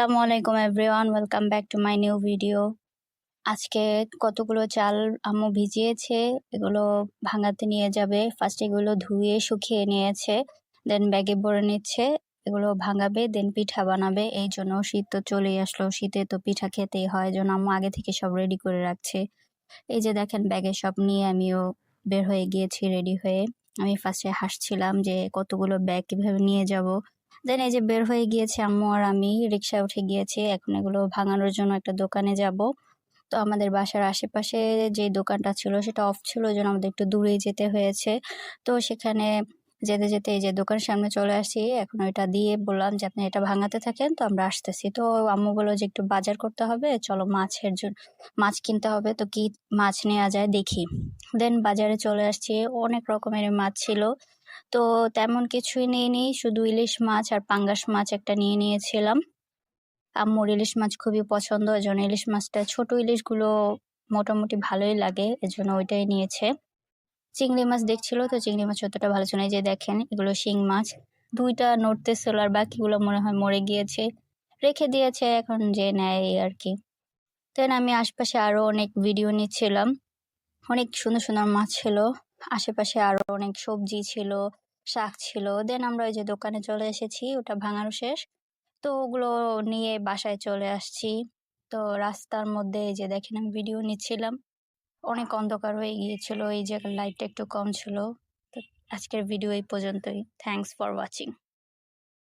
আসসালামু আলাইকুম everyone, welcome back to my new video. আজকে কতগুলো চাল আম্মু ভিজিয়েছে, এগুলো ভাঙাতে নিয়ে যাবে। ফার্স্ট এগুলো ধুয়ে শুকিয়ে নিয়েছে, দেন ব্যাগে ভরে নিচ্ছে। এগুলো ভাঙাবে, দেন পিঠা বানাবে। এই জন্য শীত তো চলেই আসলো, শীতে তো পিঠা খেতেই হয়, এই জন্য আম্মু আগে থেকে সব রেডি করে রাখছে। এই যে দেখেন, ব্যাগে সব নিয়ে আমিও বের হয়ে গিয়েছি রেডি হয়ে। আমি ফার্স্টে হাসছিলাম যে কতগুলো ব্যাগ কিভাবে নিয়ে যাব। দেন এই যে বের হয়ে গিয়েছে আম্মু আর আমি, রিক্সায় উঠে গিয়েছি। এখন এগুলো ভাঙানোর জন্য একটা দোকানে যাব। তো আমাদের বাসার আশেপাশে যে দোকানটা ছিল সেটা অফ ছিল, ওই জন্য আমাদের একটু দূরেই যেতে হয়েছে। তো সেখানে যেতে যেতে এই যে দোকানের সামনে চলে আসি। এখন ওইটা দিয়ে বললাম যে আপনি এটা ভাঙাতে থাকেন, তো আমরা আসতেছি। তো আম্মু বললো যে একটু বাজার করতে হবে, চলো মাছের জন্য মাছ কিনতে হবে, তো কি মাছ নেওয়া যায় দেখি। দেন বাজারে চলে আসছি, অনেক রকমের মাছ ছিল। তো তেমন কিছুই নিইনি, শুধু ইলিশ মাছ আর পাঙ্গাস মাছ একটা নিয়ে নিয়েছিলাম। আম্মুর ইলিশ মাছ খুবই পছন্দ, এজন্য ইলিশ মাছটা, ছোট ইলিশগুলো মোটামুটি ভালোই লাগে, এজন্য ওইটাই নিয়েছে। চিংড়ি মাছ দেখছিল, তো চিংড়ি মাছ অতটা ভালো ছিল না। এই যে দেখেন, এগুলো শিং মাছ। দুইটা নড়তেছিল আর বাকিগুলো মনে হয় মরে গিয়েছে, রেখে দিয়েছে, এখন যে নেয় এই আর কি। দেন আমি আশপাশে আরো অনেক ভিডিও নিচ্ছিলাম, অনেক সুন্দর সুন্দর মাছ ছিল। আশেপাশে আরো অনেক সবজি ছিল, শাক ছিল। দেন আমরা ওই যে দোকানে চলে এসেছি, ওটা ভাঙানো শেষ। তো ওগুলো নিয়ে বাসায় চলে আসছি। তো রাস্তার মধ্যে এই যে দেখেন, আমি ভিডিও নিচ্ছিলাম, অনেক অন্ধকার হয়ে গিয়েছিল, এই জায়গার লাইটটা একটু কম ছিল। তো আজকের ভিডিও এই পর্যন্তই। Thanks for watching.